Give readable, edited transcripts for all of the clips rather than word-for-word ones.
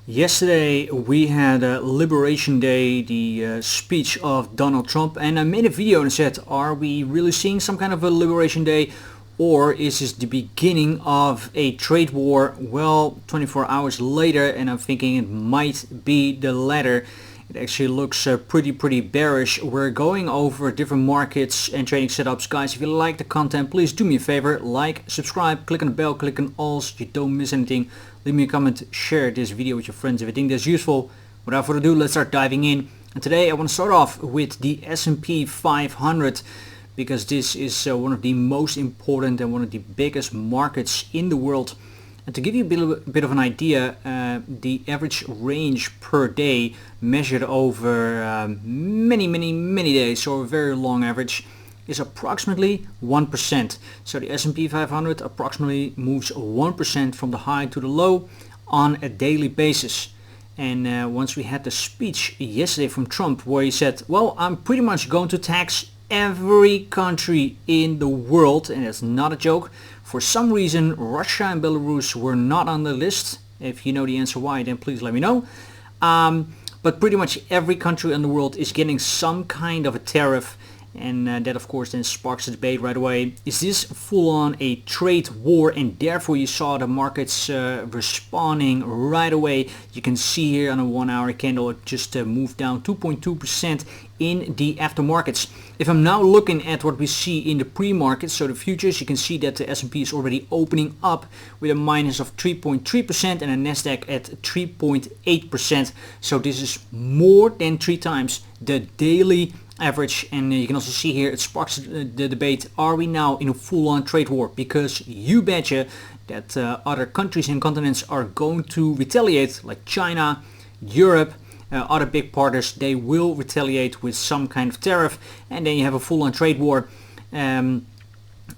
Yesterday we had Liberation Day, the speech of Donald Trump, and I made a video and said, are we really seeing some kind of a Liberation Day, or is this the beginning of a trade war? Well, 24 hours later, and I'm thinking it might be the latter. It actually looks pretty bearish. We're going over different markets and trading setups. Guys, if you like the content, please do me a favor, like, subscribe, click on the bell, click on all so you don't miss anything. Leave me a comment, share this video with your friends if you think that's useful. Without further ado, let's start diving in. And today I want to start off with the S&P 500 because this is one of the most important and one of the biggest markets in the world. And to give you a bit of an idea, the average range per day measured over many days, so a very long average, is approximately 1%. So the S&P 500 approximately moves 1% from the high to the low on a daily basis. And once we had the speech yesterday from Trump where he said, well, I'm pretty much going to tax every country in the world, and that's not a joke. For some reason Russia and Belarus were not on the list. If you know the answer why, then please let me know. But pretty much every country in the world is getting some kind of a tariff, and that of course then sparks a debate right away. Is this full on a trade war? And therefore you saw the markets responding right away. You can see here on a 1 hour candle it just moved down 2.2% in the aftermarkets. If I'm now looking at what we see in the pre-market, so the futures, you can see that the S&P is already opening up with a minus of 3.3% and a Nasdaq at 3.8%. So this is more than 3 times the daily average, and you can also see here it sparks the debate, are we now in a full-on trade war? Because you betcha that other countries and continents are going to retaliate, like China, Europe, other big partners. They will retaliate with some kind of tariff, and then you have a full-on trade war.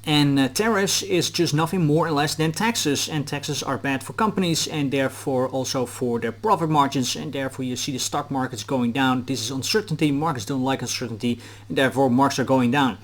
Tariffs is just nothing more or less than taxes, and taxes are bad for companies and therefore also for their profit margins, and therefore you see the stock markets going down. This is uncertainty. Markets don't like uncertainty, and therefore markets are going down.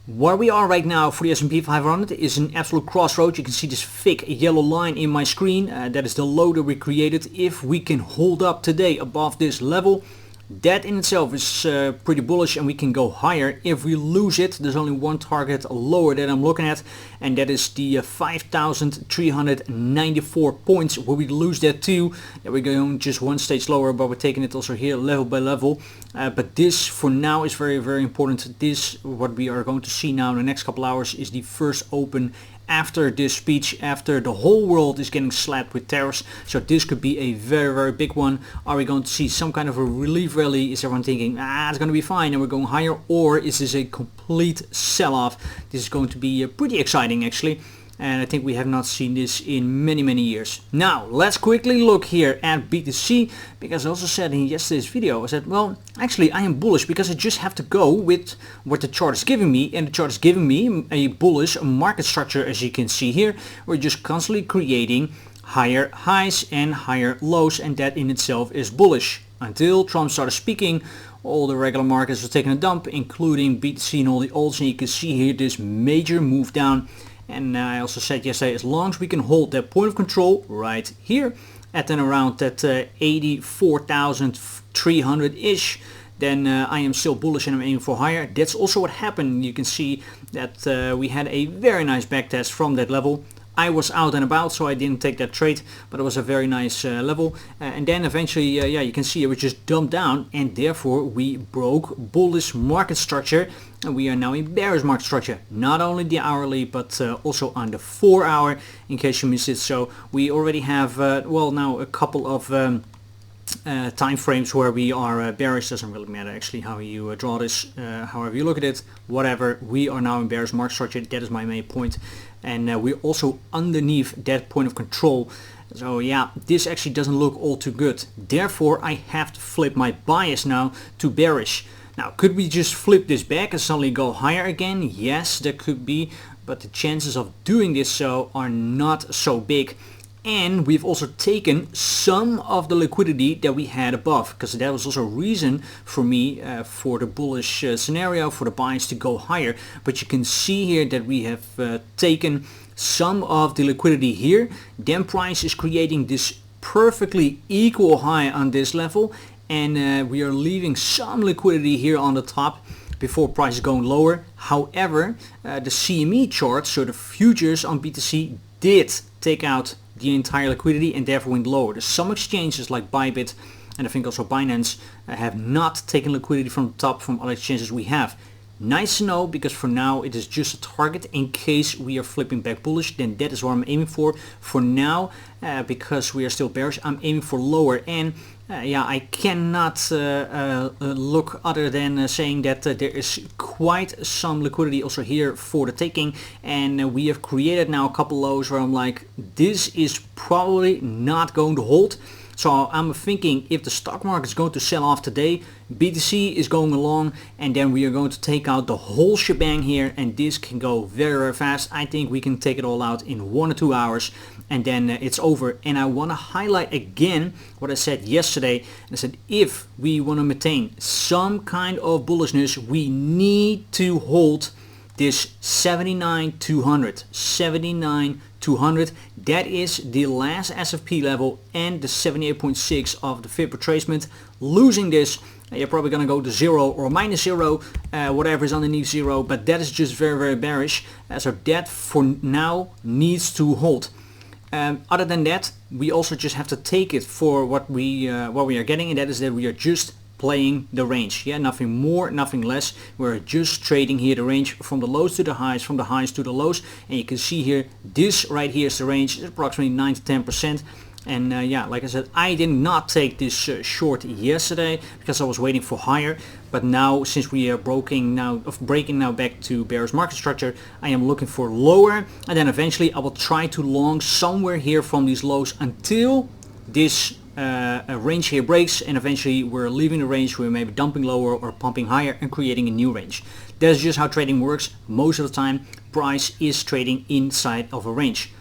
Where we are right now for the S&P 500 is an absolute crossroads. You can see this thick yellow line in my screen. That is the low that we created. If we can hold up today above this level, that in itself is pretty bullish, and we can go higher. If we lose it, there's only one target lower that I'm looking at, and that is the 5,394 points. Where we lose that too, that we're going just one stage lower, but we're taking it also here level by level. But this for now is very important. This, what we are going to see now in the next couple hours, is the first open after this speech, after the whole world is getting slapped with tariffs. So this could be a very big one. Are we going to see some kind of a relief rally? Is everyone thinking, it's going to be fine and we're going higher? Or is this a complete sell-off? This is going to be pretty exciting actually. And I think we have not seen this in many years. Now let's quickly look here at BTC, because I also said in yesterday's video, I said, well, actually I am bullish because I just have to go with what the chart is giving me, and the chart is giving me a bullish market structure. As you can see here, we're just constantly creating higher highs and higher lows, and that in itself is bullish. Until Trump started speaking, all the regular markets were taking a dump, including BTC and all the alts, and you can see here this major move down. And I also said yesterday, as long as we can hold that point of control right here at then around that 84,300-ish, then I am still bullish and I'm aiming for higher. That's also what happened. You can see that we had a very nice backtest from that level. I was out and about, so I didn't take that trade, but it was a very nice level. And then eventually, you can see it was just dumped down, and therefore we broke bullish market structure, and we are now in bearish market structure. Not only the hourly, but also on the 4 hour, in case you missed it. So we already have, well, now a couple of time frames where we are bearish. Doesn't really matter actually how you draw this, however you look at it, whatever. We are now in bearish market structure. That is my main point, and we're also underneath that point of control. So yeah, this actually doesn't look all too good. Therefore I have to flip my bias now to bearish. Now, could we just flip this back and suddenly go higher again? Yes, that could be, but the chances of doing this so are not so big. And we've also taken some of the liquidity that we had above, because that was also a reason for me for the bullish scenario, for the bias to go higher. But you can see here that we have taken some of the liquidity here. Then price is creating this perfectly equal high on this level, and we are leaving some liquidity here on the top before price is going lower. However, the CME chart, so the futures on BTC, did take out the entire liquidity and therefore went lower. There's some exchanges like Bybit and I think also Binance have not taken liquidity from the top from other exchanges we have. Nice to know, because for now it is just a target. In case we are flipping back bullish, then that is what I'm aiming for. For now, because we are still bearish, I'm aiming for lower. And yeah, I cannot look other than saying that there is quite some liquidity also here for the taking. And we have created now a couple lows where I'm like, this is probably not going to hold. So I'm thinking if the stock market is going to sell off today, BTC is going along, and then we are going to take out the whole shebang here, and this can go very, very fast. I think we can take it all out in 1 or 2 hours, and then it's over. And I want to highlight again what I said yesterday. I said if we want to maintain some kind of bullishness, we need to hold this 79,200, 79,200. That is the last SFP level and the 78.6 of the fib retracement. Losing this, you're probably gonna go to 0 or minus 0, whatever is underneath 0, but that is just very, very bearish. So that for now needs to hold. Other than that, we also just have to take it for what we are getting, and that is that we are just playing the range. Yeah, nothing more, nothing less. We're just trading here the range from the lows to the highs, from the highs to the lows, and you can see here this right here is the range. It's approximately 9 to 10%. And yeah, like I said, I did not take this short yesterday because I was waiting for higher, but now since we are breaking now back to bearish market structure, I am looking for lower, and then eventually I will try to long somewhere here from these lows until this a range here breaks, and eventually we're leaving the range. We're maybe dumping lower or pumping higher and creating a new range. That's just how trading works. Most of the time price is trading inside of a range.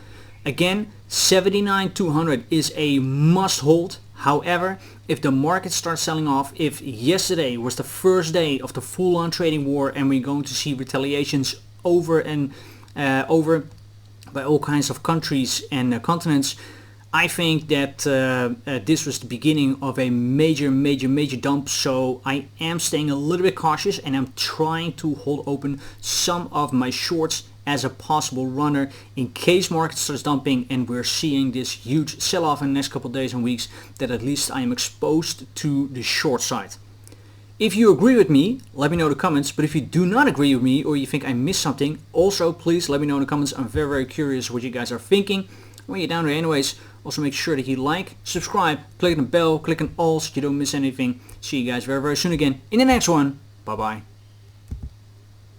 Again, 79,200 is a must hold. However, if the market starts selling off, if yesterday was the first day of the full-on trading war and we're going to see retaliations over by all kinds of countries and continents, I think that this was the beginning of a major dump. So I am staying a little bit cautious, and I'm trying to hold open some of my shorts as a possible runner in case market starts dumping and we're seeing this huge sell-off in the next couple of days and weeks, that at least I am exposed to the short side. If you agree with me, let me know in the comments. But if you do not agree with me or you think I missed something, also please let me know in the comments. I'm very curious what you guys are thinking. When you're down there anyways, also make sure that you like, subscribe, click on the bell, click on all so you don't miss anything. See you guys very soon again in the next one. Bye bye.